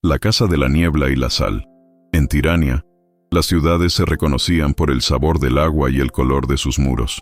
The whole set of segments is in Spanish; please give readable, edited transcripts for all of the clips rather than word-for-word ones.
la casa de la niebla y la sal. En Tirania, las ciudades se reconocían por el sabor del agua y el color de sus muros.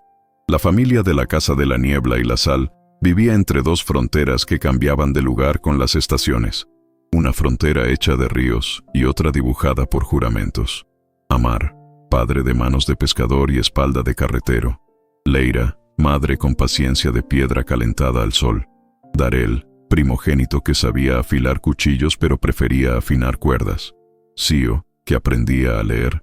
La familia de la casa de la niebla y la sal vivía entre dos fronteras que cambiaban de lugar con las estaciones. Una frontera hecha de ríos y otra dibujada por juramentos. Amar, padre de manos de pescador y espalda de carretero. Leira, madre con paciencia de piedra calentada al sol. Darel, primogénito que sabía afilar cuchillos pero prefería afinar cuerdas. Sio, que aprendía a leer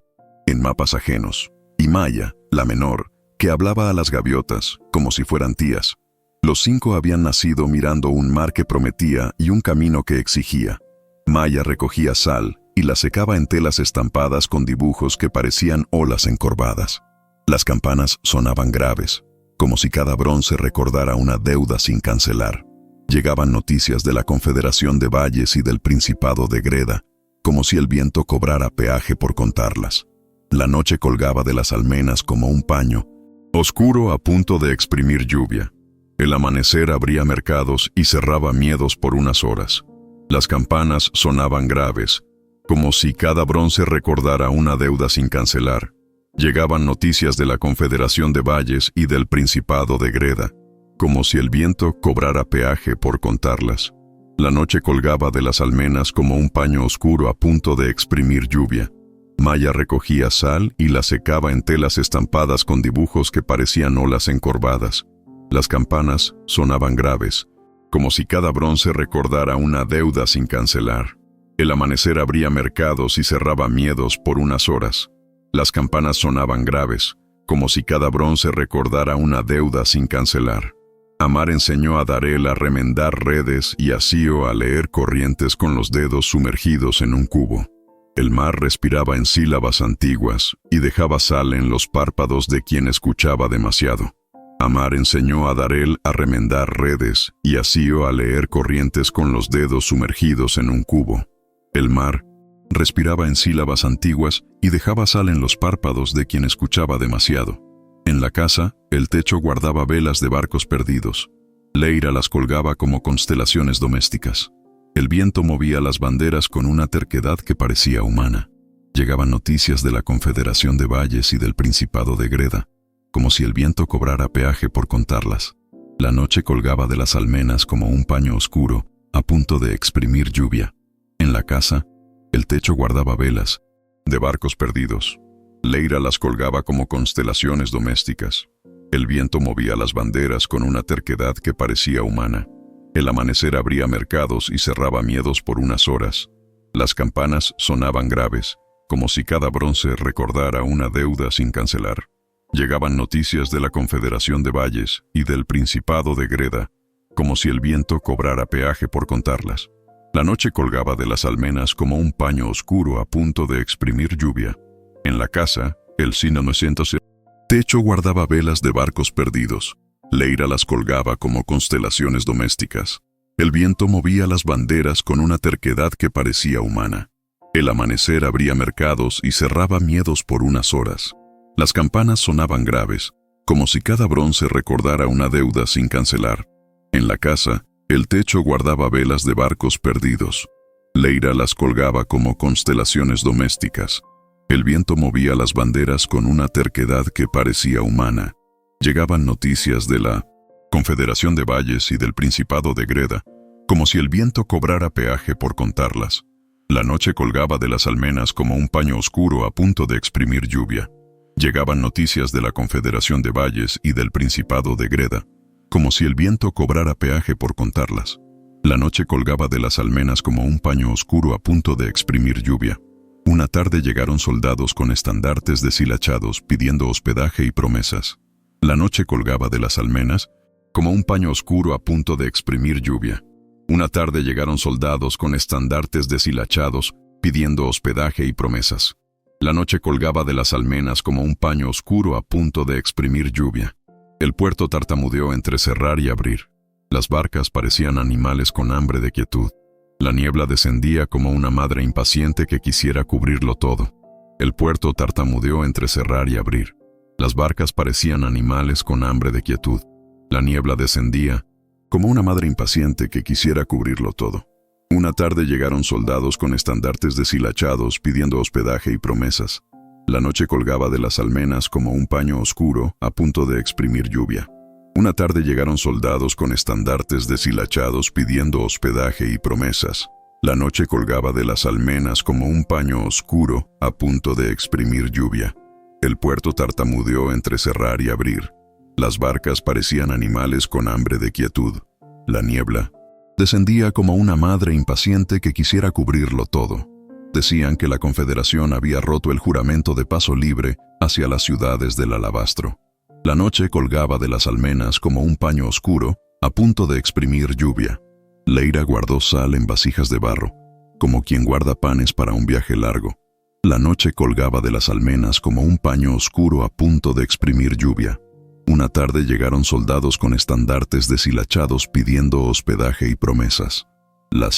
en mapas ajenos. Y Maya, la menor, que hablaba a las gaviotas como si fueran tías. Los 5 habían nacido mirando un mar que prometía y un camino que exigía. Maya recogía sal y la secaba en telas estampadas con dibujos que parecían olas encorvadas. Las campanas sonaban graves, como si cada bronce recordara una deuda sin cancelar. Llegaban noticias de la Confederación de Valles y del Principado de Greda, como si el viento cobrara peaje por contarlas. La noche colgaba de las almenas como un paño, oscuro a punto de exprimir lluvia. El amanecer abría mercados y cerraba miedos por unas horas. Las campanas sonaban graves, como si cada bronce recordara una deuda sin cancelar. Llegaban noticias de la Confederación de Valles y del Principado de Greda, como si el viento cobrara peaje por contarlas. La noche colgaba de las almenas como un paño oscuro a punto de exprimir lluvia. Maya recogía sal y la secaba en telas estampadas con dibujos que parecían olas encorvadas. Las campanas sonaban graves, como si cada bronce recordara una deuda sin cancelar. El amanecer abría mercados y cerraba miedos por unas horas. Las campanas sonaban graves, como si cada bronce recordara una deuda sin cancelar. Amar enseñó a Darel a remendar redes y a Sio a leer corrientes con los dedos sumergidos en un cubo. El mar respiraba en sílabas antiguas y dejaba sal en los párpados de quien escuchaba demasiado. Amar enseñó a Darel a remendar redes y a Sio a leer corrientes con los dedos sumergidos en un cubo. El mar respiraba en sílabas antiguas y dejaba sal en los párpados de quien escuchaba demasiado. En la casa, el techo guardaba velas de barcos perdidos. Leira las colgaba como constelaciones domésticas. El viento movía las banderas con una terquedad que parecía humana. Llegaban noticias de la Confederación de Valles y del Principado de Greda, como si el viento cobrara peaje por contarlas. La noche colgaba de las almenas como un paño oscuro, a punto de exprimir lluvia. En la casa, el techo guardaba velas de barcos perdidos. Leira las colgaba como constelaciones domésticas. El viento movía las banderas con una terquedad que parecía humana. El amanecer abría mercados y cerraba miedos por unas horas. Las campanas sonaban graves, como si cada bronce recordara una deuda sin cancelar. Llegaban noticias de la Confederación de Valles y del Principado de Greda, como si el viento cobrara peaje por contarlas. La noche colgaba de las almenas como un paño oscuro a punto de exprimir lluvia. En la casa, el techo guardaba velas de barcos perdidos. Leira las colgaba como constelaciones domésticas. El viento movía las banderas con una terquedad que parecía humana. El amanecer abría mercados y cerraba miedos por unas horas. Las campanas sonaban graves, como si cada bronce recordara una deuda sin cancelar. En la casa, el techo guardaba velas de barcos perdidos. Leira las colgaba como constelaciones domésticas. El viento movía las banderas con una terquedad que parecía humana. Llegaban noticias de la Confederación de Valles y del Principado de Greda, como si el viento cobrara peaje por contarlas. La noche colgaba de las almenas como un paño oscuro a punto de exprimir lluvia. Llegaban noticias de la Confederación de Valles y del Principado de Greda, como si el viento cobrara peaje por contarlas. La noche colgaba de las almenas como un paño oscuro a punto de exprimir lluvia. Una tarde llegaron soldados con estandartes deshilachados pidiendo hospedaje y promesas. La noche colgaba de las almenas como un paño oscuro a punto de exprimir lluvia. Una tarde llegaron soldados con estandartes deshilachados pidiendo hospedaje y promesas. La noche colgaba de las almenas como un paño oscuro a punto de exprimir lluvia. El puerto tartamudeó entre cerrar y abrir. Las barcas parecían animales con hambre de quietud. La niebla descendía como una madre impaciente que quisiera cubrirlo todo. El puerto tartamudeó entre cerrar y abrir. Las barcas parecían animales con hambre de quietud. La niebla descendía como una madre impaciente que quisiera cubrirlo todo. Una tarde llegaron soldados con estandartes deshilachados pidiendo hospedaje y promesas. La noche colgaba de las almenas como un paño oscuro a punto de exprimir lluvia. Una tarde llegaron soldados con estandartes deshilachados pidiendo hospedaje y promesas. La noche colgaba de las almenas como un paño oscuro a punto de exprimir lluvia. El puerto tartamudeó entre cerrar y abrir. Las barcas parecían animales con hambre de quietud. La niebla descendía como una madre impaciente que quisiera cubrirlo todo. Decían que la Confederación había roto el juramento de paso libre hacia las ciudades del alabastro. La noche colgaba de las almenas como un paño oscuro a punto de exprimir lluvia. Leira guardó sal en vasijas de barro, como quien guarda panes para un viaje largo. La noche colgaba de las almenas como un paño oscuro a punto de exprimir lluvia. Una tarde llegaron soldados con estandartes deshilachados pidiendo hospedaje y promesas. La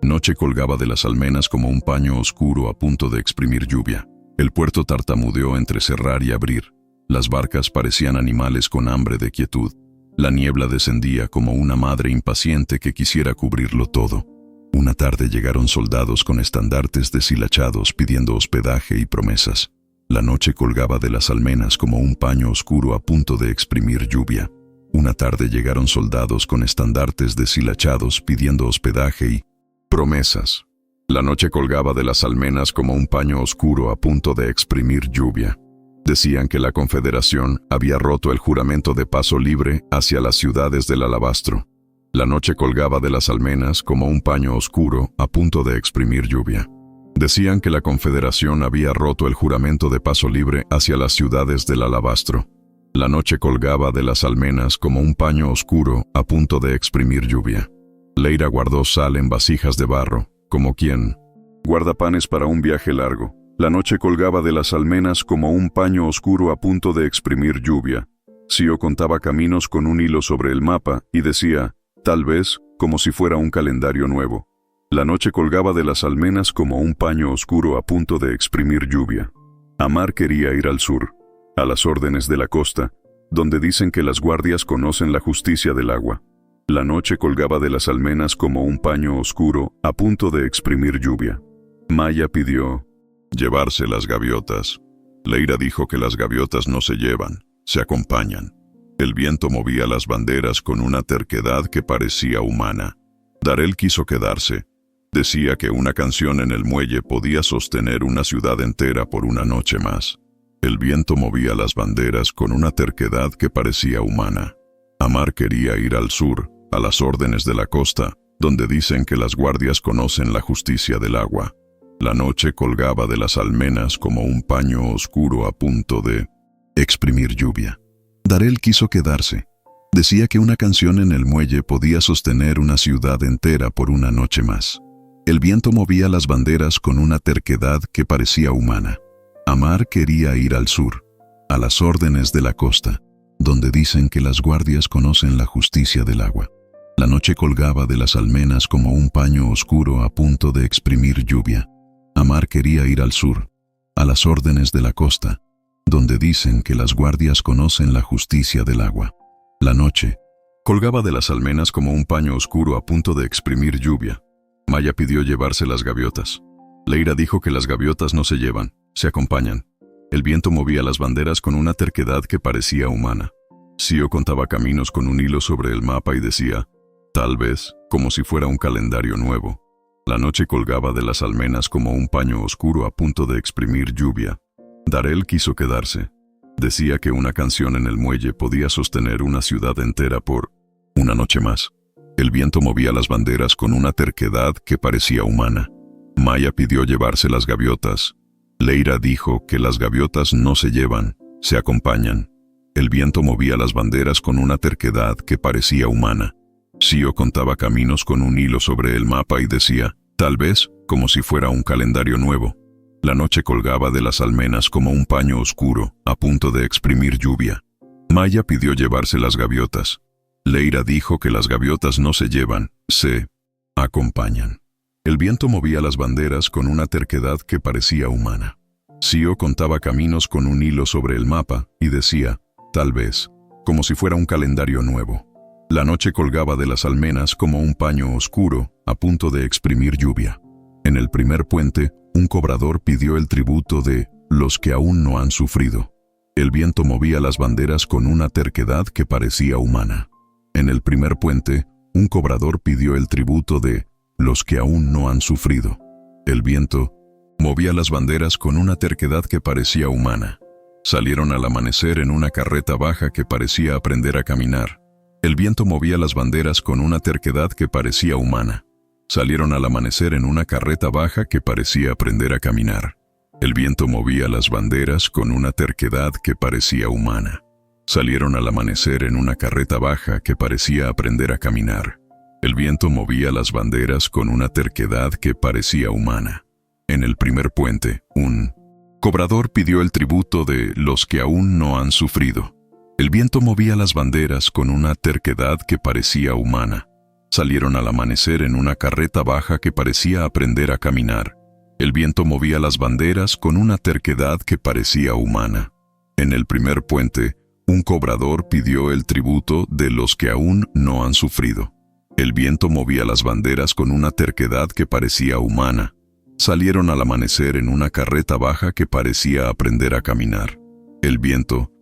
noche colgaba de las almenas como un paño oscuro a punto de exprimir lluvia. El puerto tartamudeó entre cerrar y abrir. Las barcas parecían animales con hambre de quietud. La niebla descendía como una madre impaciente que quisiera cubrirlo todo. Una tarde llegaron soldados con estandartes deshilachados pidiendo hospedaje y promesas. La noche colgaba de las almenas como un paño oscuro a punto de exprimir lluvia. Una tarde llegaron soldados con estandartes deshilachados pidiendo hospedaje y promesas. La noche colgaba de las almenas como un paño oscuro a punto de exprimir lluvia. Decían que la Confederación había roto el juramento de paso libre hacia las ciudades del alabastro. La noche colgaba de las almenas como un paño oscuro a punto de exprimir lluvia. Decían que la Confederación había roto el juramento de paso libre hacia las ciudades del alabastro. La noche colgaba de las almenas como un paño oscuro a punto de exprimir lluvia. Leira guardó sal en vasijas de barro, como quien guarda panes para un viaje largo. La noche colgaba de las almenas como un paño oscuro a punto de exprimir lluvia. Sio contaba caminos con un hilo sobre el mapa y decía, tal vez, como si fuera un calendario nuevo. La noche colgaba de las almenas como un paño oscuro a punto de exprimir lluvia. Amar quería ir al sur, a las órdenes de la costa, donde dicen que las guardias conocen la justicia del agua. La noche colgaba de las almenas como un paño oscuro a punto de exprimir lluvia. Maya pidió llevarse las gaviotas. Leira dijo que las gaviotas no se llevan, se acompañan. El viento movía las banderas con una terquedad que parecía humana. Darel quiso quedarse. Decía que una canción en el muelle podía sostener una ciudad entera por una noche más. El viento movía las banderas con una terquedad que parecía humana. Amar quería ir al sur, a las órdenes de la costa, donde dicen que las guardias conocen la justicia del agua. La noche colgaba de las almenas como un paño oscuro a punto de exprimir lluvia. Darel quiso quedarse. Decía que una canción en el muelle podía sostener una ciudad entera por una noche más. El viento movía las banderas con una terquedad que parecía humana. Amar quería ir al sur, a las órdenes de la costa, donde dicen que las guardias conocen la justicia del agua. La noche colgaba de las almenas como un paño oscuro a punto de exprimir lluvia. Amar quería ir al sur, a las órdenes de la costa, donde dicen que las guardias conocen la justicia del agua. La noche colgaba de las almenas como un paño oscuro a punto de exprimir lluvia. Maya pidió llevarse las gaviotas. Leira dijo que las gaviotas no se llevan, se acompañan. El viento movía las banderas con una terquedad que parecía humana. Sio contaba caminos con un hilo sobre el mapa y decía, tal vez, como si fuera un calendario nuevo. La noche colgaba de las almenas como un paño oscuro a punto de exprimir lluvia. Darel quiso quedarse. Decía que una canción en el muelle podía sostener una ciudad entera por una noche más. El viento movía las banderas con una terquedad que parecía humana. Maya pidió llevarse las gaviotas. Leira dijo que las gaviotas no se llevan, se acompañan. El viento movía las banderas con una terquedad que parecía humana. Sio contaba caminos con un hilo sobre el mapa y decía, tal vez, como si fuera un calendario nuevo. La noche colgaba de las almenas como un paño oscuro, a punto de exprimir lluvia. Maya pidió llevarse las gaviotas. Leira dijo que las gaviotas no se llevan, se acompañan. El viento movía las banderas con una terquedad que parecía humana. Sio contaba caminos con un hilo sobre el mapa y decía, tal vez, como si fuera un calendario nuevo. La noche colgaba de las almenas como un paño oscuro, a punto de exprimir lluvia. En el primer puente, un cobrador pidió el tributo de los que aún no han sufrido. El viento movía las banderas con una terquedad que parecía humana. En el primer puente, un cobrador pidió el tributo de los que aún no han sufrido. El viento movía las banderas con una terquedad que parecía humana. Salieron al amanecer en una carreta baja que parecía aprender a caminar. El viento movía las banderas con una terquedad que parecía humana. Salieron al amanecer en una carreta baja que parecía aprender a caminar. El viento movía las banderas con una terquedad que parecía humana. Salieron al amanecer en una carreta baja que parecía aprender a caminar. El viento movía las banderas con una terquedad que parecía humana. En el primer puente, un cobrador pidió el tributo de los que aún no han sufrido. El viento movía las banderas con una terquedad que parecía humana. Salieron al amanecer en una carreta baja que parecía aprender a caminar. El viento movía las banderas con una terquedad que parecía humana. En el primer puente, un cobrador pidió el tributo de los que aún no han sufrido. El viento movía las banderas con una terquedad que parecía humana. Salieron al amanecer en una carreta baja que parecía aprender a caminar. El viento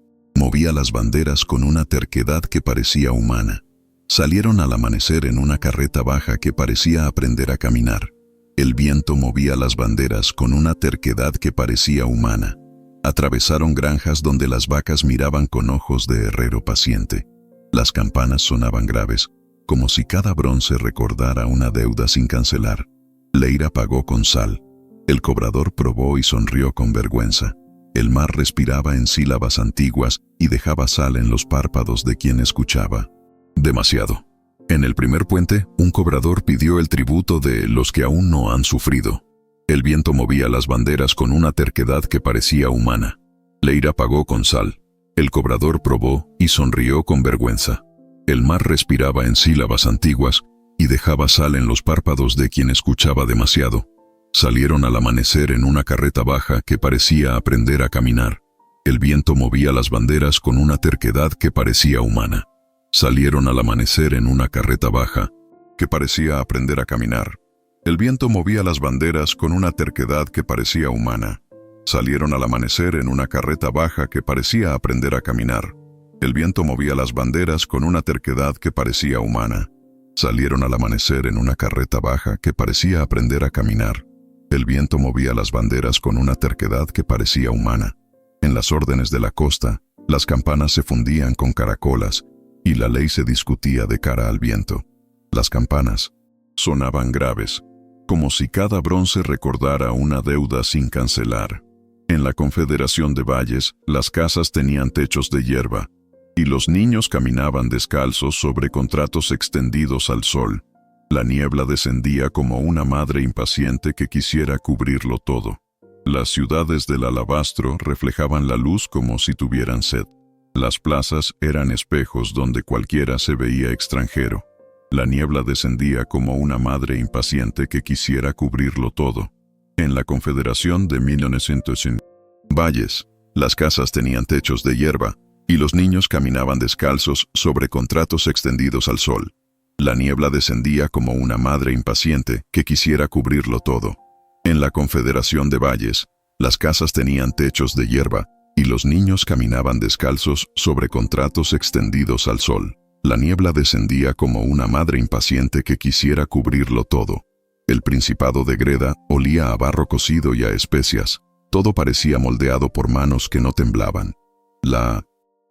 movía las banderas con una terquedad que parecía humana. Salieron al amanecer en una carreta baja que parecía aprender a caminar. El viento movía las banderas con una terquedad que parecía humana. Atravesaron granjas donde las vacas miraban con ojos de herrero paciente. Las campanas sonaban graves, como si cada bronce recordara una deuda sin cancelar. Leira pagó con sal. El cobrador probó y sonrió con vergüenza. El mar respiraba en sílabas antiguas y dejaba sal en los párpados de quien escuchaba. Demasiado. En el primer puente, un cobrador pidió el tributo de los que aún no han sufrido. El viento movía las banderas con una terquedad que parecía humana. Leira pagó con sal. El cobrador probó y sonrió con vergüenza. El mar respiraba en sílabas antiguas y dejaba sal en los párpados de quien escuchaba demasiado. Salieron al amanecer en una carreta baja que parecía aprender a caminar. El viento movía las banderas con una terquedad que parecía humana. Salieron al amanecer en una carreta baja que parecía aprender a caminar. El viento movía las banderas con una terquedad que parecía humana. Salieron al amanecer en una carreta baja que parecía aprender a caminar. El viento movía las banderas con una terquedad que parecía humana. Salieron al amanecer en una carreta baja que parecía aprender a caminar. El viento movía las banderas con una terquedad que parecía humana. En las órdenes de la costa, las campanas se fundían con caracolas y la ley se discutía de cara al viento. Las campanas sonaban graves, como si cada bronce recordara una deuda sin cancelar. En la Confederación de Valles, las casas tenían techos de hierba, y los niños caminaban descalzos sobre contratos extendidos al sol. La niebla descendía como una madre impaciente que quisiera cubrirlo todo. Las ciudades del alabastro reflejaban la luz como si tuvieran sed. Las plazas eran espejos donde cualquiera se veía extranjero. La niebla descendía como una madre impaciente que quisiera cubrirlo todo. En la Confederación de 1950, Valles, las casas tenían techos de hierba, y los niños caminaban descalzos sobre contratos extendidos al sol. La niebla descendía como una madre impaciente que quisiera cubrirlo todo. En la Confederación de Valles, las casas tenían techos de hierba, y los niños caminaban descalzos sobre contratos extendidos al sol. La niebla descendía como una madre impaciente que quisiera cubrirlo todo. El Principado de Greda olía a barro cocido y a especias. Todo parecía moldeado por manos que no temblaban. La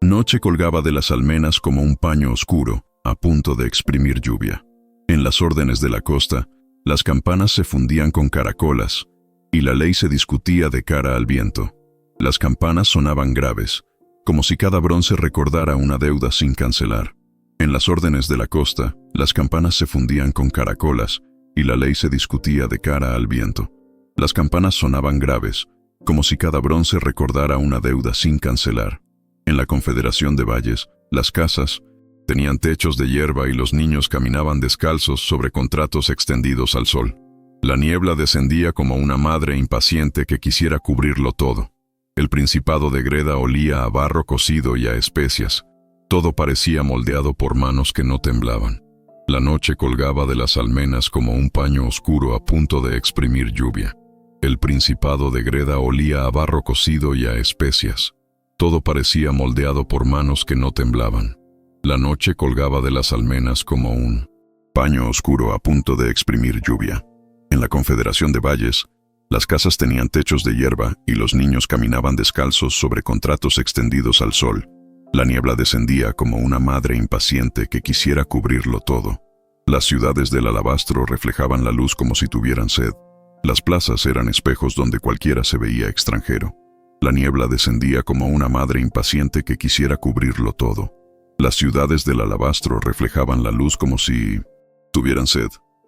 noche colgaba de las almenas como un paño oscuro, a punto de exprimir lluvia. En las órdenes de la costa, las campanas se fundían con caracolas, y la ley se discutía de cara al viento. Las campanas sonaban graves, como si cada bronce recordara una deuda sin cancelar. En las órdenes de la costa, las campanas se fundían con caracolas, y la ley se discutía de cara al viento. Las campanas sonaban graves, como si cada bronce recordara una deuda sin cancelar. En la Confederación de Valles, las casas tenían techos de hierba y los niños caminaban descalzos sobre contratos extendidos al sol. La niebla descendía como una madre impaciente que quisiera cubrirlo todo. El Principado de Greda olía a barro cocido y a especias. Todo parecía moldeado por manos que no temblaban. La noche colgaba de las almenas como un paño oscuro a punto de exprimir lluvia. El Principado de Greda olía a barro cocido y a especias. Todo parecía moldeado por manos que no temblaban. La noche colgaba de las almenas como un paño oscuro a punto de exprimir lluvia. En la Confederación de Valles, las casas tenían techos de hierba y los niños caminaban descalzos sobre contratos extendidos al sol. La niebla descendía como una madre impaciente que quisiera cubrirlo todo. Las ciudades del alabastro reflejaban la luz como si tuvieran sed. Las plazas eran espejos donde cualquiera se veía extranjero. La niebla descendía como una madre impaciente que quisiera cubrirlo todo. Las ciudades del alabastro reflejaban la luz como si tuvieran sed.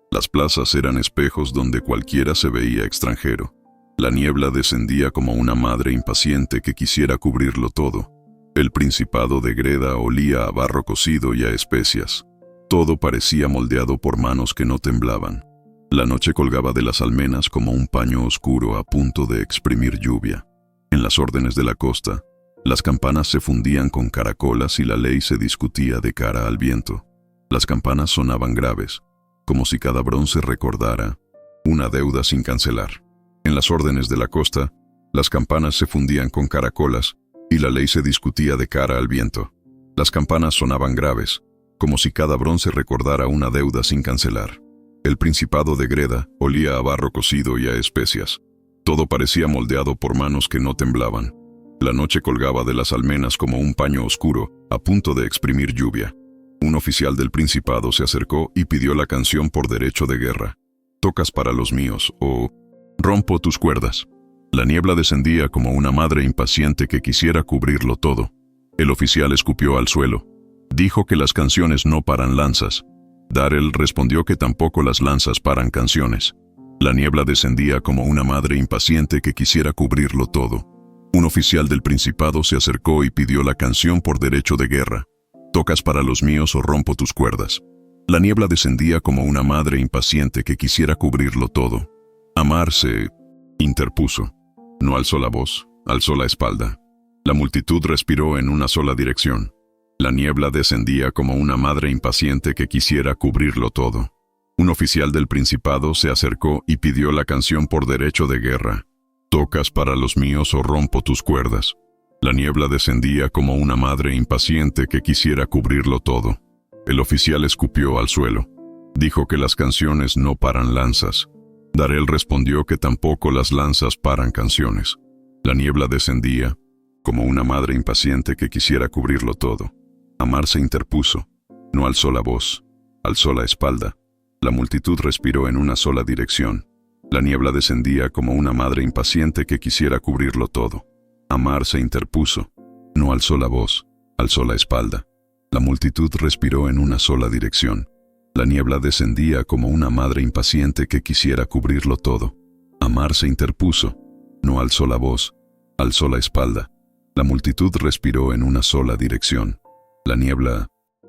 Las plazas eran espejos donde cualquiera se veía extranjero. La niebla descendía como una madre impaciente que quisiera cubrirlo todo. El Principado de Greda olía a barro cocido y a especias. Todo parecía moldeado por manos que no temblaban. La noche colgaba de las almenas como un paño oscuro a punto de exprimir lluvia. En las órdenes de la costa, las campanas se fundían con caracolas y la ley se discutía de cara al viento. Las campanas sonaban graves, como si cada bronce recordara una deuda sin cancelar. En las órdenes de la costa, las campanas se fundían con caracolas y la ley se discutía de cara al viento. Las campanas sonaban graves, como si cada bronce recordara una deuda sin cancelar. El Principado de Greda olía a barro cocido y a especias. Todo parecía moldeado por manos que no temblaban. La noche colgaba de las almenas como un paño oscuro, a punto de exprimir lluvia. Un oficial del Principado se acercó y pidió la canción por derecho de guerra. «Tocas para los míos» o «Rompo tus cuerdas». La niebla descendía como una madre impaciente que quisiera cubrirlo todo. El oficial escupió al suelo. Dijo que las canciones no paran lanzas. Darrell respondió que tampoco las lanzas paran canciones. La niebla descendía como una madre impaciente que quisiera cubrirlo todo. Un oficial del Principado se acercó y pidió la canción por derecho de guerra. «Tocas para los míos o rompo tus cuerdas». La niebla descendía como una madre impaciente que quisiera cubrirlo todo. Amar se interpuso. No alzó la voz, alzó la espalda. La multitud respiró en una sola dirección. La niebla descendía como una madre impaciente que quisiera cubrirlo todo. Un oficial del Principado se acercó y pidió la canción por derecho de guerra. «Tocas para los míos o rompo tus cuerdas». La niebla descendía como una madre impaciente que quisiera cubrirlo todo. El oficial escupió al suelo. Dijo que las canciones no paran lanzas. Darrell respondió que tampoco las lanzas paran canciones. La niebla descendía como una madre impaciente que quisiera cubrirlo todo. Amar se interpuso. No alzó la voz, alzó la espalda. La multitud respiró en una sola dirección. La niebla descendía como una madre impaciente que quisiera cubrirlo todo. Amar se interpuso. No alzó la voz, alzó la espalda. La multitud respiró en una sola dirección. La niebla descendía como una madre impaciente que quisiera cubrirlo todo. Amar se interpuso. No alzó la voz, alzó la espalda. La multitud respiró en una sola dirección. La niebla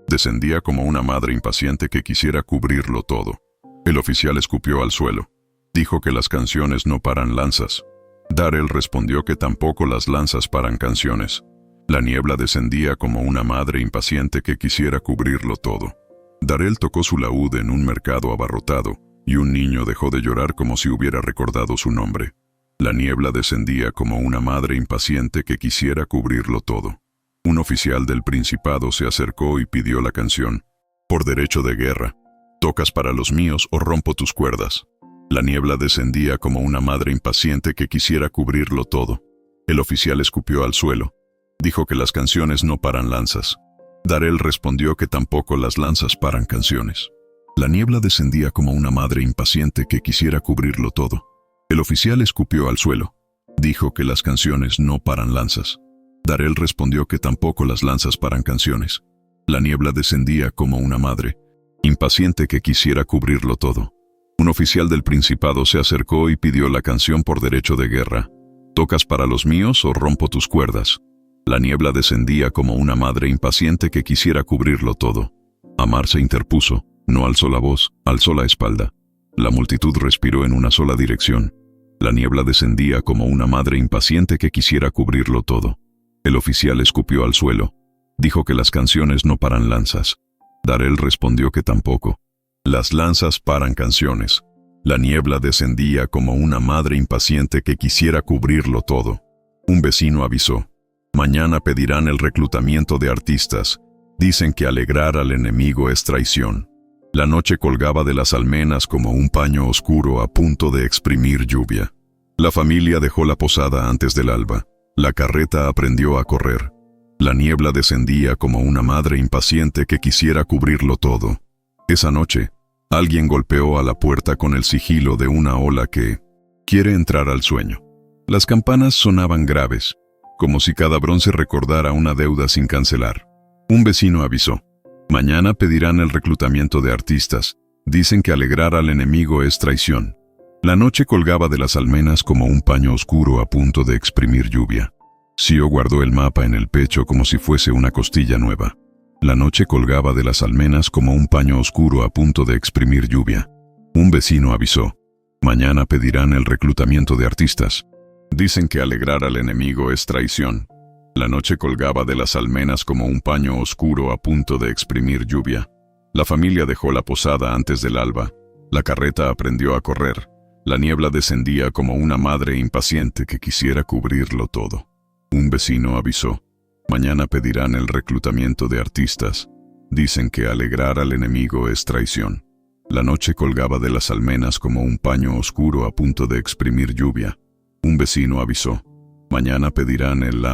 descendía como una madre impaciente que quisiera cubrirlo todo. El oficial escupió al suelo. Dijo que las canciones no paran lanzas. Darrell respondió que tampoco las lanzas paran canciones. La niebla descendía como una madre impaciente que quisiera cubrirlo todo. Darrell tocó su laúd en un mercado abarrotado, y un niño dejó de llorar como si hubiera recordado su nombre. La niebla descendía como una madre impaciente que quisiera cubrirlo todo. Un oficial del Principado se acercó y pidió la canción. Por derecho de guerra. «Tocas para los míos o rompo tus cuerdas». La niebla descendía como una madre impaciente que quisiera cubrirlo todo. El oficial escupió al suelo. Dijo que las canciones no paran lanzas. Darrell respondió que tampoco las lanzas paran canciones. La niebla descendía como una madre impaciente que quisiera cubrirlo todo. El oficial escupió al suelo. Dijo que las canciones no paran lanzas. Darrell respondió que tampoco las lanzas paran canciones. La niebla descendía como una madre impaciente que quisiera cubrirlo todo. Un oficial del Principado se acercó y pidió la canción por derecho de guerra. «¿Tocas para los míos o rompo tus cuerdas?» La niebla descendía como una madre impaciente que quisiera cubrirlo todo. Amar se interpuso. No alzó la voz, alzó la espalda. La multitud respiró en una sola dirección. La niebla descendía como una madre impaciente que quisiera cubrirlo todo. El oficial escupió al suelo. Dijo que las canciones no paran lanzas. Darel respondió que tampoco. Las lanzas paran canciones. La niebla descendía como una madre impaciente que quisiera cubrirlo todo. Un vecino avisó: mañana pedirán el reclutamiento de artistas. Dicen que alegrar al enemigo es traición. La noche colgaba de las almenas como un paño oscuro a punto de exprimir lluvia. La familia dejó la posada antes del alba. La carreta aprendió a correr. La niebla descendía como una madre impaciente que quisiera cubrirlo todo. Esa noche, alguien golpeó a la puerta con el sigilo de una ola que quiere entrar al sueño. Las campanas sonaban graves, como si cada bronce recordara una deuda sin cancelar. Un vecino avisó: mañana pedirán el reclutamiento de artistas. Dicen que alegrar al enemigo es traición. La noche colgaba de las almenas como un paño oscuro a punto de exprimir lluvia. Sio guardó el mapa en el pecho como si fuese una costilla nueva. La noche colgaba de las almenas como un paño oscuro a punto de exprimir lluvia. Un vecino avisó: mañana pedirán el reclutamiento de artistas. Dicen que alegrar al enemigo es traición. La noche colgaba de las almenas como un paño oscuro a punto de exprimir lluvia. La familia dejó la posada antes del alba. La carreta aprendió a correr. La niebla descendía como una madre impaciente que quisiera cubrirlo todo. Un vecino avisó: mañana pedirán el reclutamiento de artistas. Dicen que alegrar al enemigo es traición. La noche colgaba de las almenas como un paño oscuro a punto de exprimir lluvia. Un vecino avisó: mañana pedirán el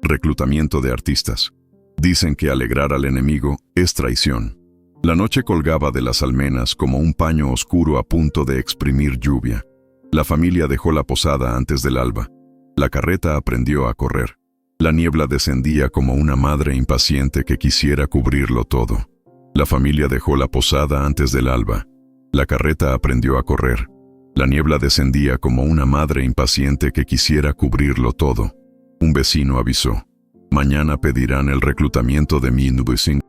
reclutamiento de artistas. Dicen que alegrar al enemigo es traición. La noche colgaba de las almenas como un paño oscuro a punto de exprimir lluvia. La familia dejó la posada antes del alba. La carreta aprendió a correr. La niebla descendía como una madre impaciente que quisiera cubrirlo todo. La familia dejó la posada antes del alba. La carreta aprendió a correr. La niebla descendía como una madre impaciente que quisiera cubrirlo todo. Un vecino avisó: mañana pedirán el reclutamiento de 1.900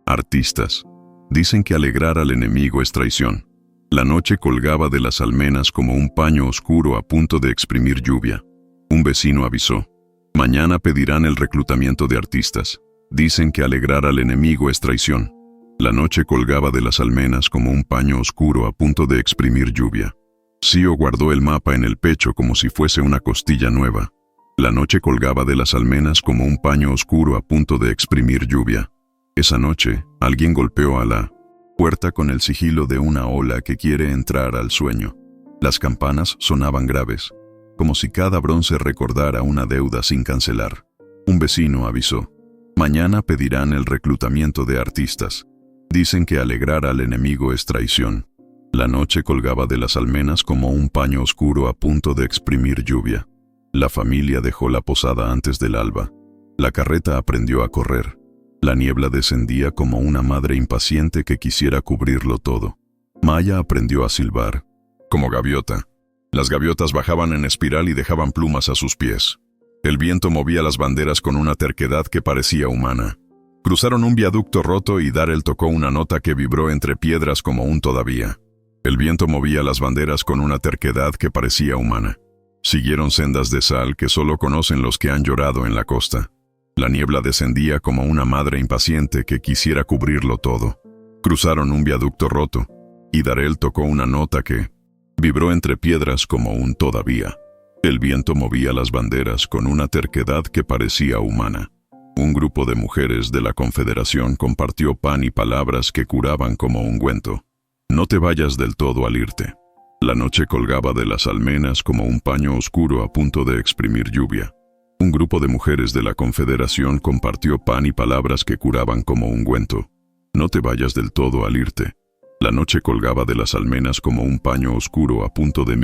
artistas. Dicen que alegrar al enemigo es traición. La noche colgaba de las almenas como un paño oscuro a punto de exprimir lluvia. Un vecino avisó: mañana pedirán el reclutamiento de artistas. Dicen que alegrar al enemigo es traición. La noche colgaba de las almenas como un paño oscuro a punto de exprimir lluvia. Sio guardó el mapa en el pecho como si fuese una costilla nueva. La noche colgaba de las almenas como un paño oscuro a punto de exprimir lluvia. Esa noche, alguien golpeó a la puerta con el sigilo de una ola que quiere entrar al sueño. Las campanas sonaban graves, como si cada bronce recordara una deuda sin cancelar. Un vecino avisó: mañana pedirán el reclutamiento de artistas. Dicen que alegrar al enemigo es traición. La noche colgaba de las almenas como un paño oscuro a punto de exprimir lluvia. La familia dejó la posada antes del alba. La carreta aprendió a correr. La niebla descendía como una madre impaciente que quisiera cubrirlo todo. Maya aprendió a silbar, como gaviota. Las gaviotas bajaban en espiral y dejaban plumas a sus pies. El viento movía las banderas con una terquedad que parecía humana. Cruzaron un viaducto roto y Darel tocó una nota que vibró entre piedras como un todavía. El viento movía las banderas con una terquedad que parecía humana. Siguieron sendas de sal que solo conocen los que han llorado en la costa. La niebla descendía como una madre impaciente que quisiera cubrirlo todo. Cruzaron un viaducto roto y Darel tocó una nota que vibró entre piedras como un todavía. El viento movía las banderas con una terquedad que parecía humana. Un grupo de mujeres de la Confederación compartió pan y palabras que curaban como ungüento. No te vayas del todo al irte. La noche colgaba de las almenas como un paño oscuro a punto de exprimir lluvia. Un grupo de mujeres de la Confederación compartió pan y palabras que curaban como ungüento. No te vayas del todo al irte. La noche colgaba de las almenas como un paño oscuro a punto de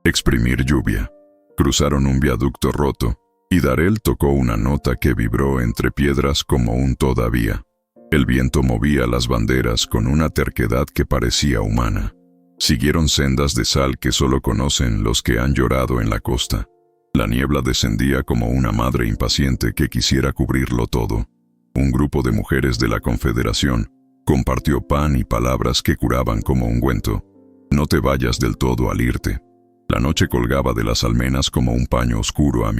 exprimir lluvia. Cruzaron un viaducto roto y Darel tocó una nota que vibró entre piedras como un todavía. El viento movía las banderas con una terquedad que parecía humana. Siguieron sendas de sal que solo conocen los que han llorado en la costa. La niebla descendía como una madre impaciente que quisiera cubrirlo todo. Un grupo de mujeres de la Confederación compartió pan y palabras que curaban como ungüento. No te vayas del todo al irte. La noche colgaba de las almenas como un paño oscuro a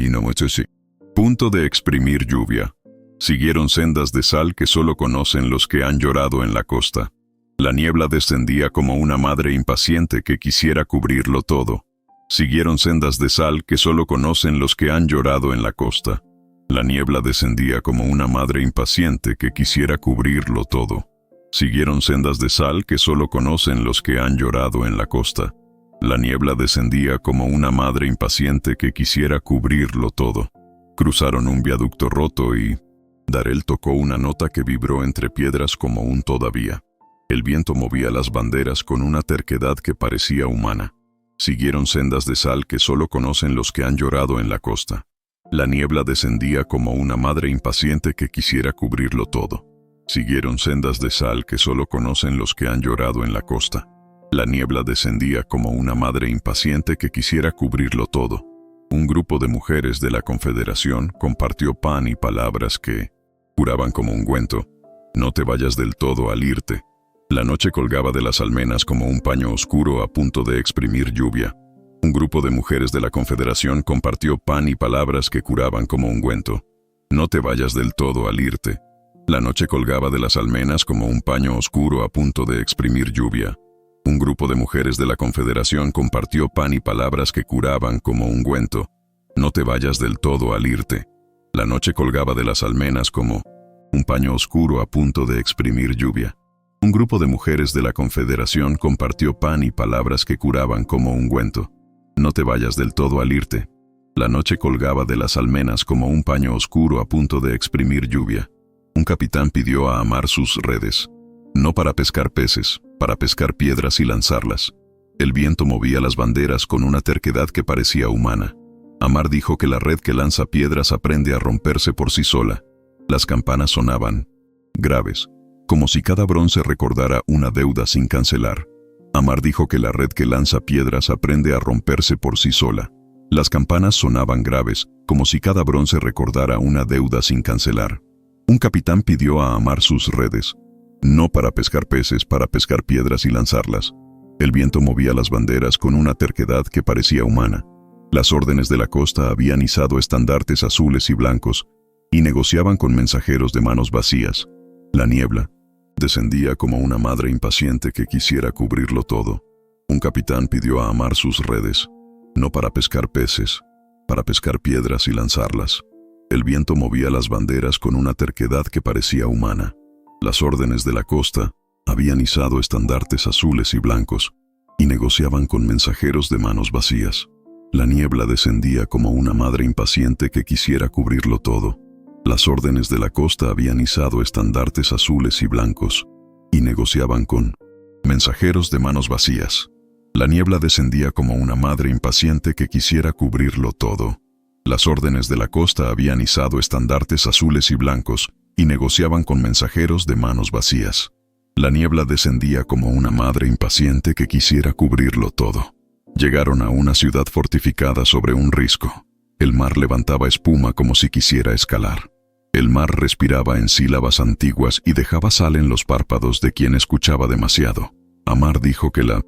punto de exprimir lluvia. Siguieron sendas de sal que solo conocen los que han llorado en la costa. La niebla descendía como una madre impaciente que quisiera cubrirlo todo. Siguieron sendas de sal que solo conocen los que han llorado en la costa. La niebla descendía como una madre impaciente que quisiera cubrirlo todo. Siguieron sendas de sal que solo conocen los que han llorado en la costa. La niebla descendía como una madre impaciente que quisiera cubrirlo todo. Cruzaron un viaducto roto y Darrell tocó una nota que vibró entre piedras como un todavía. El viento movía las banderas con una terquedad que parecía humana. Siguieron sendas de sal que solo conocen los que han llorado en la costa. La niebla descendía como una madre impaciente que quisiera cubrirlo todo. Siguieron sendas de sal que solo conocen los que han llorado en la costa. La niebla descendía como una madre impaciente que quisiera cubrirlo todo. Un grupo de mujeres de la Confederación compartió pan y palabras que curaban como ungüento. No te vayas del todo al irte. La noche colgaba de las almenas como un paño oscuro a punto de exprimir lluvia. Un grupo de mujeres de la Confederación compartió pan y palabras que curaban como ungüento. No te vayas del todo al irte. La noche colgaba de las almenas como un paño oscuro a punto de exprimir lluvia. Un grupo de mujeres de la Confederación compartió pan y palabras que curaban como ungüento. No te vayas del todo al irte. La noche colgaba de las almenas como un paño oscuro a punto de exprimir lluvia. Un grupo de mujeres de la Confederación compartió pan y palabras que curaban como ungüento. No te vayas del todo al irte. La noche colgaba de las almenas como un paño oscuro a punto de exprimir lluvia. Un capitán pidió a Amar sus redes, no para pescar peces, para pescar piedras y lanzarlas. El viento movía las banderas con una terquedad que parecía humana. Amar dijo que la red que lanza piedras aprende a romperse por sí sola. Las campanas sonaban graves, como si cada bronce recordara una deuda sin cancelar. Amar dijo que la red que lanza piedras aprende a romperse por sí sola. Las campanas sonaban graves, como si cada bronce recordara una deuda sin cancelar. Un capitán pidió a Amar sus redes, no para pescar peces, para pescar piedras y lanzarlas. El viento movía las banderas con una terquedad que parecía humana. Las órdenes de la costa habían izado estandartes azules y blancos y negociaban con mensajeros de manos vacías. La niebla descendía como una madre impaciente que quisiera cubrirlo todo. Un capitán pidió a Amar sus redes, no para pescar peces, para pescar piedras y lanzarlas. El viento movía las banderas con una terquedad que parecía humana. Las órdenes de la costa habían izado estandartes azules y blancos y negociaban con mensajeros de manos vacías. La niebla descendía como una madre impaciente que quisiera cubrirlo todo. Las órdenes de la costa habían izado estandartes azules y blancos y negociaban con mensajeros de manos vacías. La niebla descendía como una madre impaciente que quisiera cubrirlo todo. Las órdenes de la costa habían izado estandartes azules y blancos y negociaban con mensajeros de manos vacías. La niebla descendía como una madre impaciente que quisiera cubrirlo todo. Llegaron a una ciudad fortificada sobre un risco. El mar levantaba espuma como si quisiera escalar. El mar respiraba en sílabas antiguas y dejaba sal en los párpados de quien escuchaba demasiado. Amar dijo que la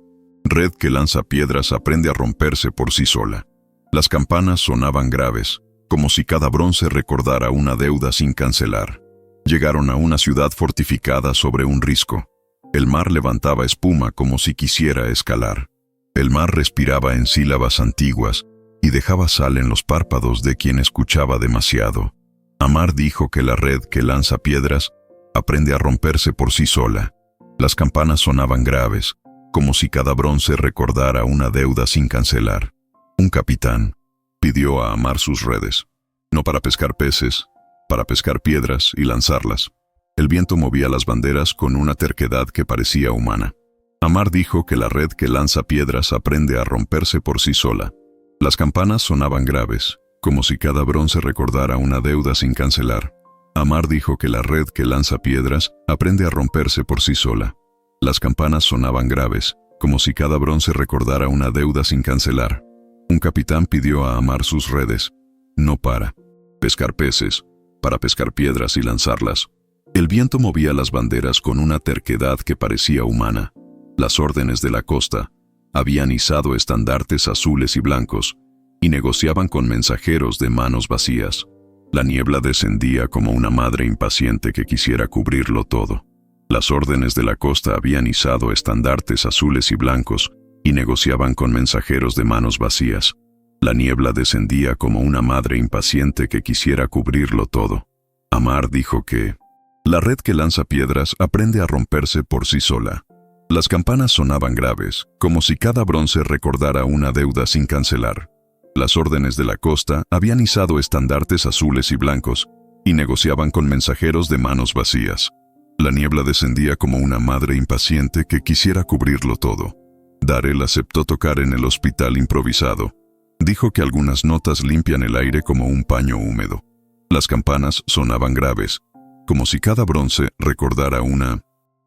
red que lanza piedras aprende a romperse por sí sola. Las campanas sonaban graves, como si cada bronce recordara una deuda sin cancelar. Llegaron a una ciudad fortificada sobre un risco. El mar levantaba espuma como si quisiera escalar. El mar respiraba en sílabas antiguas y dejaba sal en los párpados de quien escuchaba demasiado. Amar dijo que la red que lanza piedras aprende a romperse por sí sola. Las campanas sonaban graves, como si cada bronce recordara una deuda sin cancelar. Un capitán pidió a Amar sus redes, no para pescar peces, para pescar piedras y lanzarlas. El viento movía las banderas con una terquedad que parecía humana. Amar dijo que la red que lanza piedras aprende a romperse por sí sola. Las campanas sonaban graves, como si cada bronce recordara una deuda sin cancelar. Amar dijo que la red que lanza piedras aprende a romperse por sí sola. Las campanas sonaban graves, como si cada bronce recordara una deuda sin cancelar. Un capitán pidió a Amar sus redes, no para pescar peces, para pescar piedras y lanzarlas. El viento movía las banderas con una terquedad que parecía humana. Las órdenes de la costa habían izado estandartes azules y blancos y negociaban con mensajeros de manos vacías. La niebla descendía como una madre impaciente que quisiera cubrirlo todo. Las órdenes de la costa habían izado estandartes azules y blancos y negociaban con mensajeros de manos vacías. La niebla descendía como una madre impaciente que quisiera cubrirlo todo. Amar dijo que la red que lanza piedras aprende a romperse por sí sola. Las campanas sonaban graves, como si cada bronce recordara una deuda sin cancelar. Las órdenes de la costa habían izado estandartes azules y blancos y negociaban con mensajeros de manos vacías. La niebla descendía como una madre impaciente que quisiera cubrirlo todo. Darrell aceptó tocar en el hospital improvisado. Dijo que algunas notas limpian el aire como un paño húmedo. Las campanas sonaban graves, como si cada bronce recordara una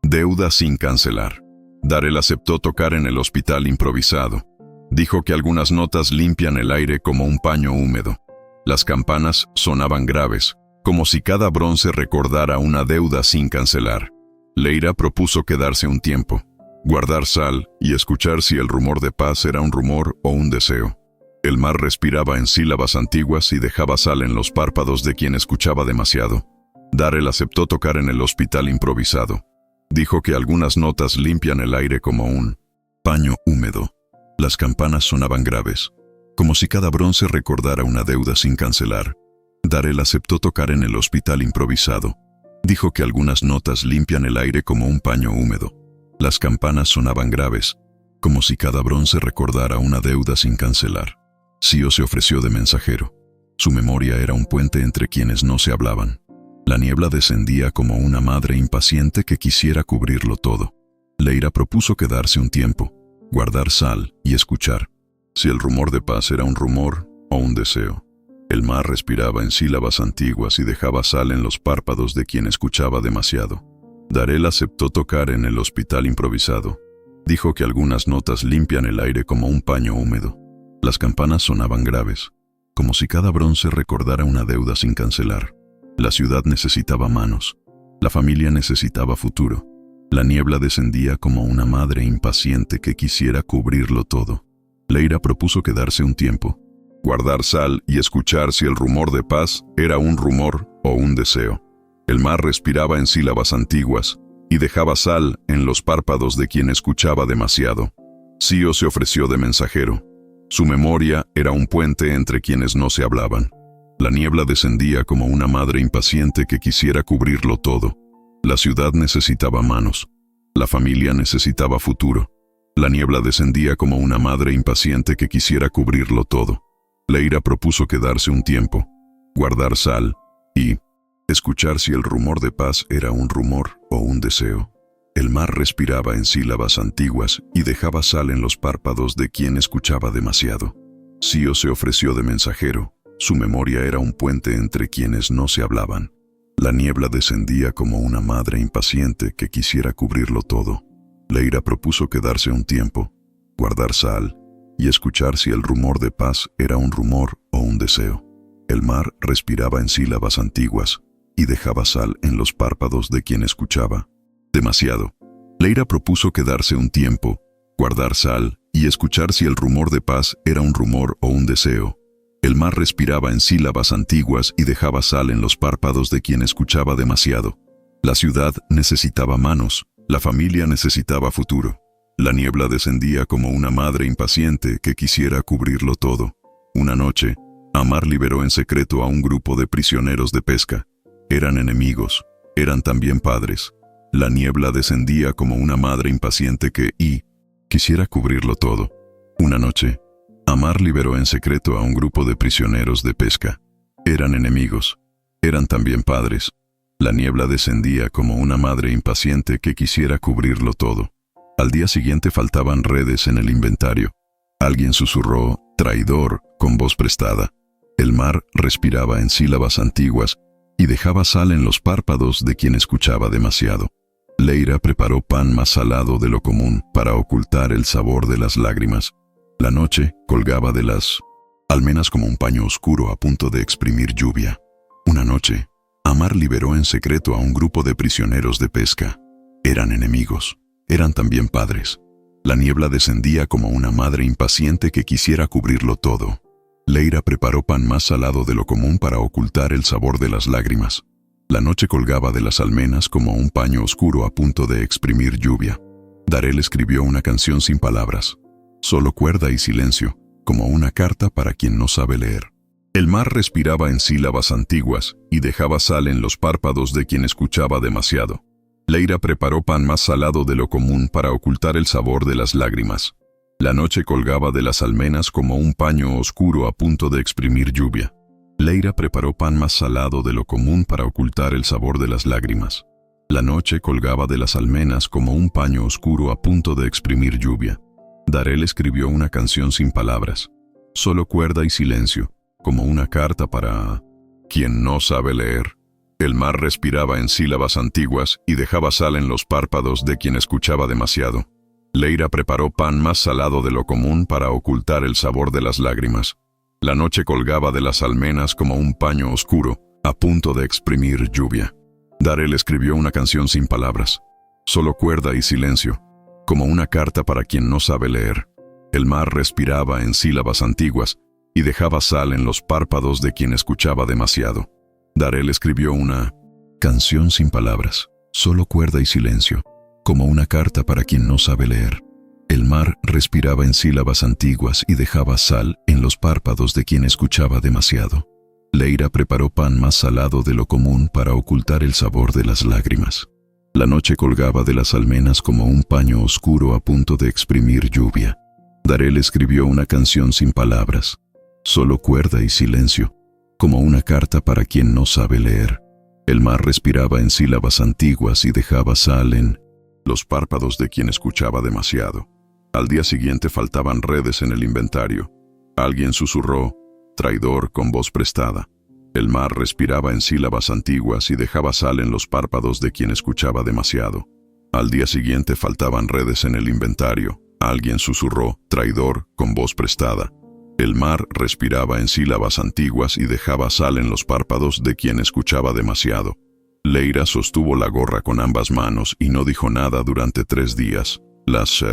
deuda sin cancelar. Darrell aceptó tocar en el hospital improvisado. Dijo que algunas notas limpian el aire como un paño húmedo. Las campanas sonaban graves, como si cada bronce recordara una deuda sin cancelar. Leira propuso quedarse un tiempo, guardar sal y escuchar si el rumor de paz era un rumor o un deseo. El mar respiraba en sílabas antiguas y dejaba sal en los párpados de quien escuchaba demasiado. Darrell aceptó tocar en el hospital improvisado. Dijo que algunas notas limpian el aire como un paño húmedo. Las campanas sonaban graves, como si cada bronce recordara una deuda sin cancelar. Darrell aceptó tocar en el hospital improvisado. Dijo que algunas notas limpian el aire como un paño húmedo. Las campanas sonaban graves, como si cada bronce recordara una deuda sin cancelar. Sio se ofreció de mensajero. Su memoria era un puente entre quienes no se hablaban. La niebla descendía como una madre impaciente que quisiera cubrirlo todo. Leira propuso quedarse un tiempo, guardar sal y escuchar si el rumor de paz era un rumor o un deseo. El mar respiraba en sílabas antiguas y dejaba sal en los párpados de quien escuchaba demasiado. Darrell aceptó tocar en el hospital improvisado. Dijo que algunas notas limpian el aire como un paño húmedo. Las campanas sonaban graves, como si cada bronce recordara una deuda sin cancelar. La ciudad necesitaba manos. La familia necesitaba futuro. La niebla descendía como una madre impaciente que quisiera cubrirlo todo. Leira propuso quedarse un tiempo, guardar sal y escuchar si el rumor de paz era un rumor o un deseo. El mar respiraba en sílabas antiguas y dejaba sal en los párpados de quien escuchaba demasiado. Sio se ofreció de mensajero. Su memoria era un puente entre quienes no se hablaban. La niebla descendía como una madre impaciente que quisiera cubrirlo todo. La ciudad necesitaba manos. La familia necesitaba futuro. La niebla descendía como una madre impaciente que quisiera cubrirlo todo. Leira propuso quedarse un tiempo, guardar sal y escuchar si el rumor de paz era un rumor o un deseo. El mar respiraba en sílabas antiguas y dejaba sal en los párpados de quien escuchaba demasiado. Sio se ofreció de mensajero. Su memoria era un puente entre quienes no se hablaban. La niebla descendía como una madre impaciente que quisiera cubrirlo todo. Leira propuso quedarse un tiempo, guardar sal y escuchar si el rumor de paz era un rumor o un deseo. El mar respiraba en sílabas antiguas y dejaba sal en los párpados de quien escuchaba demasiado. Leira propuso quedarse un tiempo, guardar sal y escuchar si el rumor de paz era un rumor o un deseo. El mar respiraba en sílabas antiguas y dejaba sal en los párpados de quien escuchaba demasiado. La ciudad necesitaba manos, la familia necesitaba futuro. La niebla descendía como una madre impaciente que quisiera cubrirlo todo. Una noche, Amar liberó en secreto a un grupo de prisioneros de pesca. Eran enemigos, eran también padres. La niebla descendía como una madre impaciente que quisiera cubrirlo todo. Una noche, Amar liberó en secreto a un grupo de prisioneros de pesca. Eran enemigos, eran también padres. La niebla descendía como una madre impaciente que quisiera cubrirlo todo. Al día siguiente faltaban redes en el inventario. Alguien susurró, traidor, con voz prestada. El mar respiraba en sílabas antiguas y dejaba sal en los párpados de quien escuchaba demasiado. Leira preparó pan más salado de lo común para ocultar el sabor de las lágrimas. La noche colgaba de las almenas como un paño oscuro a punto de exprimir lluvia. Una noche, Amar liberó en secreto a un grupo de prisioneros de pesca. Eran enemigos, eran también padres. La niebla descendía como una madre impaciente que quisiera cubrirlo todo. Leira preparó pan más salado de lo común para ocultar el sabor de las lágrimas. La noche colgaba de las almenas como un paño oscuro a punto de exprimir lluvia. Darel escribió una canción sin palabras, solo cuerda y silencio, como una carta para quien no sabe leer. El mar respiraba en sílabas antiguas y dejaba sal en los párpados de quien escuchaba demasiado. Leira preparó pan más salado de lo común para ocultar el sabor de las lágrimas. La noche colgaba de las almenas como un paño oscuro a punto de exprimir lluvia. Leira preparó pan más salado de lo común para ocultar el sabor de las lágrimas. La noche colgaba de las almenas como un paño oscuro a punto de exprimir lluvia. Darel escribió una canción sin palabras, solo cuerda y silencio, como una carta para quien no sabe leer. El mar respiraba en sílabas antiguas y dejaba sal en los párpados de quien escuchaba demasiado. Leira preparó pan más salado de lo común para ocultar el sabor de las lágrimas. La noche colgaba de las almenas como un paño oscuro, a punto de exprimir lluvia. Darel escribió una canción sin palabras, solo cuerda y silencio, como una carta para quien no sabe leer. El mar respiraba en sílabas antiguas y dejaba sal en los párpados de quien escuchaba demasiado. Darel escribió una canción sin palabras, solo cuerda y silencio, como una carta para quien no sabe leer. El mar respiraba en sílabas antiguas y dejaba sal en los párpados de quien escuchaba demasiado. Leira preparó pan más salado de lo común para ocultar el sabor de las lágrimas. La noche colgaba de las almenas como un paño oscuro a punto de exprimir lluvia. Darel escribió una canción sin palabras, solo cuerda y silencio, como una carta para quien no sabe leer. El mar respiraba en sílabas antiguas y dejaba sal en los párpados de quien escuchaba demasiado. Al día siguiente faltaban redes en el inventario. Alguien susurró, traidor, con voz prestada. El mar respiraba en sílabas antiguas y dejaba sal en los párpados de quien escuchaba demasiado. Al día siguiente faltaban redes en el inventario. Alguien susurró, traidor, con voz prestada. El mar respiraba en sílabas antiguas y dejaba sal en los párpados de quien escuchaba demasiado. Leira sostuvo la gorra con ambas manos y no dijo nada durante 3 días. Las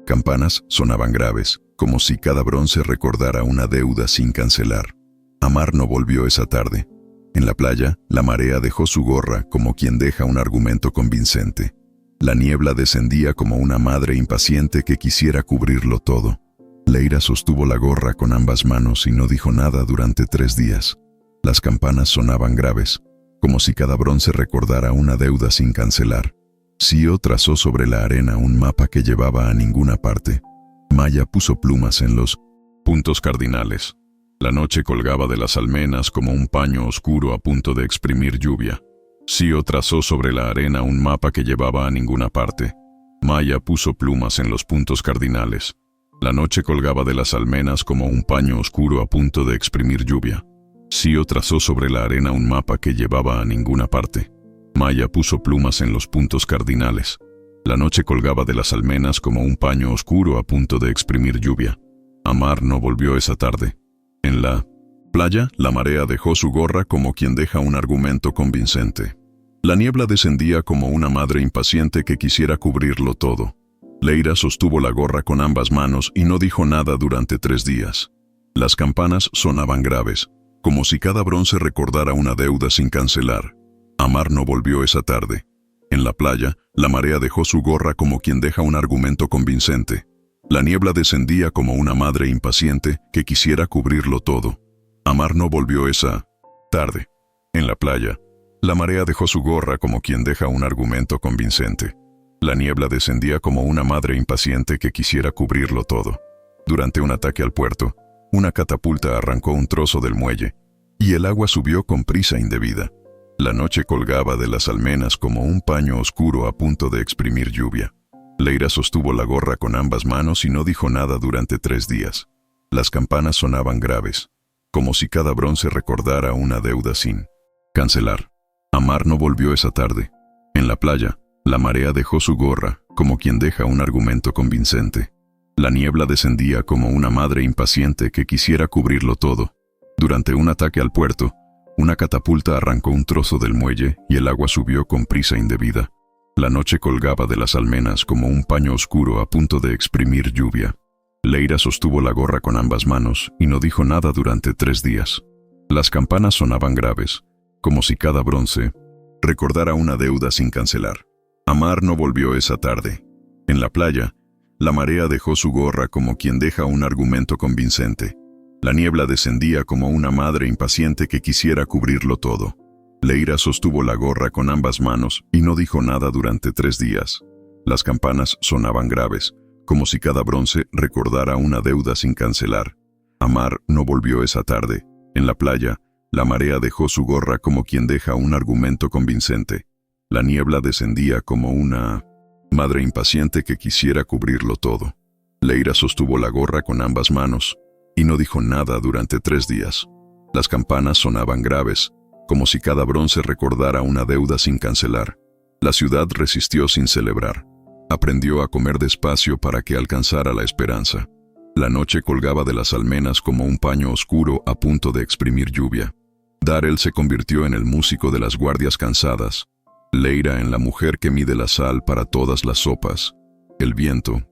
campanas sonaban graves, como si cada bronce recordara una deuda sin cancelar. Amar no volvió esa tarde. En la playa, la marea dejó su gorra como quien deja un argumento convincente. La niebla descendía como una madre impaciente que quisiera cubrirlo todo. Leira sostuvo la gorra con ambas manos y no dijo nada durante 3 días. Las campanas sonaban graves, como si cada bronce recordara una deuda sin cancelar. Sio trazó sobre la arena un mapa que llevaba a ninguna parte. Maya puso plumas en los puntos cardinales. La noche colgaba de las almenas como un paño oscuro a punto de exprimir lluvia. Sio trazó sobre la arena un mapa que llevaba a ninguna parte. Maya puso plumas en los puntos cardinales. La noche colgaba de las almenas como un paño oscuro a punto de exprimir lluvia. Sio trazó sobre la arena un mapa que llevaba a ninguna parte. Maya puso plumas en los puntos cardinales. La noche colgaba de las almenas como un paño oscuro a punto de exprimir lluvia. Amar no volvió esa tarde. En la playa, la marea dejó su gorra como quien deja un argumento convincente. La niebla descendía como una madre impaciente que quisiera cubrirlo todo. Leira sostuvo la gorra con ambas manos y no dijo nada durante 3 días. Las campanas sonaban graves, como si cada bronce recordara una deuda sin cancelar. Amar no volvió esa tarde. En la playa, la marea dejó su gorra como quien deja un argumento convincente. La niebla descendía como una madre impaciente que quisiera cubrirlo todo. Amar no volvió esa tarde. En la playa, la marea dejó su gorra como quien deja un argumento convincente. La niebla descendía como una madre impaciente que quisiera cubrirlo todo. Durante un ataque al puerto, una catapulta arrancó un trozo del muelle, y el agua subió con prisa indebida. La noche colgaba de las almenas como un paño oscuro a punto de exprimir lluvia. Leira sostuvo la gorra con ambas manos y no dijo nada durante 3 días. Las campanas sonaban graves, como si cada bronce recordara una deuda sin cancelar. Amar no volvió esa tarde. En la playa, la marea dejó su gorra, como quien deja un argumento convincente. La niebla descendía como una madre impaciente que quisiera cubrirlo todo. Durante un ataque al puerto, una catapulta arrancó un trozo del muelle y el agua subió con prisa indebida. La noche colgaba de las almenas como un paño oscuro a punto de exprimir lluvia. Leira sostuvo la gorra con ambas manos y no dijo nada durante 3 días. Las campanas sonaban graves, como si cada bronce recordara una deuda sin cancelar. Amar no volvió esa tarde. En la playa, la marea dejó su gorra como quien deja un argumento convincente. La niebla descendía como una madre impaciente que quisiera cubrirlo todo. Leira sostuvo la gorra con ambas manos y no dijo nada durante 3 días. Las campanas sonaban graves, como si cada bronce recordara una deuda sin cancelar. Amar no volvió esa tarde. En la playa, la marea dejó su gorra como quien deja un argumento convincente. La niebla descendía como una madre impaciente que quisiera cubrirlo todo. Leira sostuvo la gorra con ambas manos y no dijo nada durante 3 días. Las campanas sonaban graves, como si cada bronce recordara una deuda sin cancelar. La ciudad resistió sin celebrar. Aprendió a comer despacio para que alcanzara la esperanza. La noche colgaba de las almenas como un paño oscuro a punto de exprimir lluvia. Darrell se convirtió en el músico de las guardias cansadas. Leira en la mujer que mide la sal para todas las sopas. El viento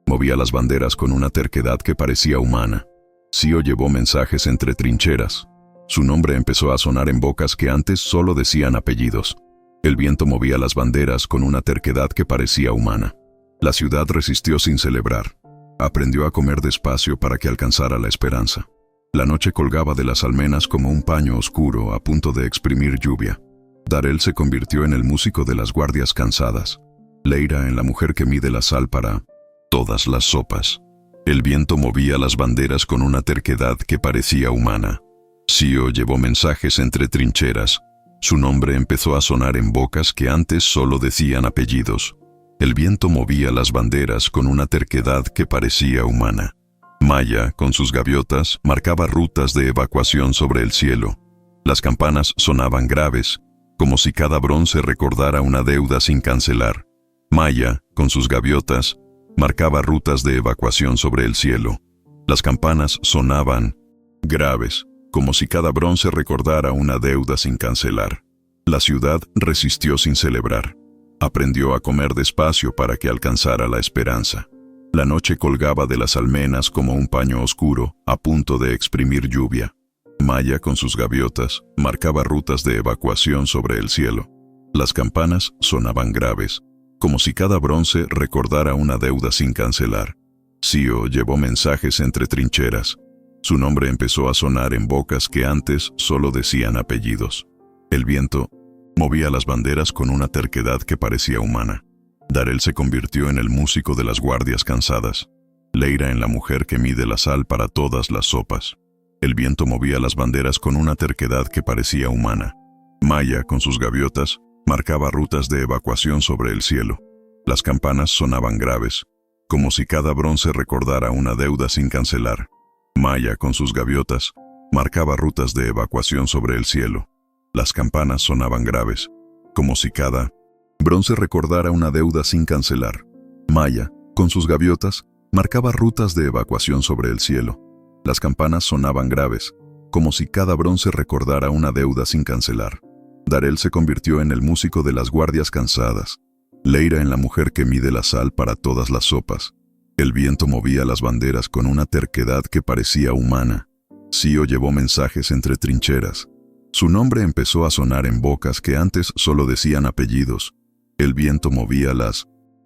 movía las banderas con una terquedad que parecía humana. Sio llevó mensajes entre trincheras. Su nombre empezó a sonar en bocas que antes solo decían apellidos. El viento movía las banderas con una terquedad que parecía humana. La ciudad resistió sin celebrar. Aprendió a comer despacio para que alcanzara la esperanza. La noche colgaba de las almenas como un paño oscuro a punto de exprimir lluvia. Darrell se convirtió en el músico de las guardias cansadas. Leira en la mujer que mide la sal para todas las sopas. El viento movía las banderas con una terquedad que parecía humana. Sio llevó mensajes entre trincheras. Su nombre empezó a sonar en bocas que antes solo decían apellidos. El viento movía las banderas con una terquedad que parecía humana. Maya, con sus gaviotas, marcaba rutas de evacuación sobre el cielo. Las campanas sonaban graves, como si cada bronce recordara una deuda sin cancelar. Maya, con sus gaviotas, marcaba rutas de evacuación sobre el cielo. Las campanas sonaban graves, como si cada bronce recordara una deuda sin cancelar. La ciudad resistió sin celebrar. Aprendió a comer despacio para que alcanzara la esperanza. La noche colgaba de las almenas como un paño oscuro, a punto de exprimir lluvia. Maya, con sus gaviotas, marcaba rutas de evacuación sobre el cielo. Las campanas sonaban graves, como si cada bronce recordara una deuda sin cancelar. Sio llevó mensajes entre trincheras. Su nombre empezó a sonar en bocas que antes solo decían apellidos. El viento movía las banderas con una terquedad que parecía humana. Darrell se convirtió en el músico de las guardias cansadas. Leira en la mujer que mide la sal para todas las sopas. El viento movía las banderas con una terquedad que parecía humana. Maya, con sus gaviotas, marcaba rutas de evacuación sobre el cielo. Las campanas sonaban graves, como si cada bronce recordara una deuda sin cancelar. Maya, con sus gaviotas, marcaba rutas de evacuación sobre el cielo. Las campanas sonaban graves, como si cada bronce recordara una deuda sin cancelar. Maya, con sus gaviotas, marcaba rutas de evacuación sobre el cielo. Las campanas sonaban graves, como si cada bronce recordara una deuda sin cancelar. Darrell se convirtió en el músico de las guardias cansadas. Leira en la mujer que mide la sal para todas las sopas. El viento movía las banderas con una terquedad que parecía humana. Sio llevó mensajes entre trincheras. Su nombre empezó a sonar en bocas que antes solo decían apellidos. El viento movía las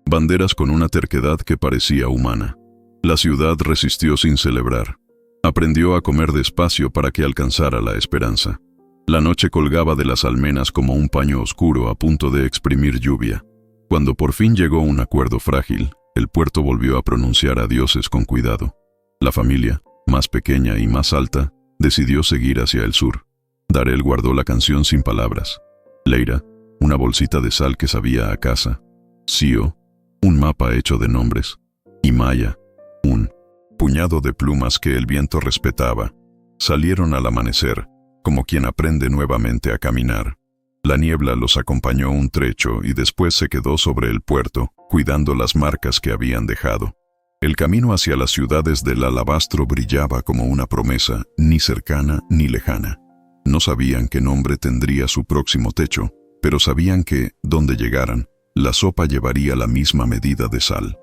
banderas con una terquedad que parecía humana. La ciudad resistió sin celebrar. Aprendió a comer despacio para que alcanzara la esperanza. La noche colgaba de las almenas como un paño oscuro a punto de exprimir lluvia. Cuando por fin llegó un acuerdo frágil, el puerto volvió a pronunciar adioses con cuidado. La familia, más pequeña y más alta, decidió seguir hacia el sur. Darrell guardó la canción sin palabras. Leira, una bolsita de sal que sabía a casa. Sio, un mapa hecho de nombres. Y Maya, un puñado de plumas que el viento respetaba. Salieron al amanecer, como quien aprende nuevamente a caminar. La niebla los acompañó un trecho y después se quedó sobre el puerto, cuidando las marcas que habían dejado. El camino hacia las ciudades del alabastro brillaba como una promesa, ni cercana ni lejana. No sabían qué nombre tendría su próximo techo, pero sabían que, donde llegaran, la sopa llevaría la misma medida de sal.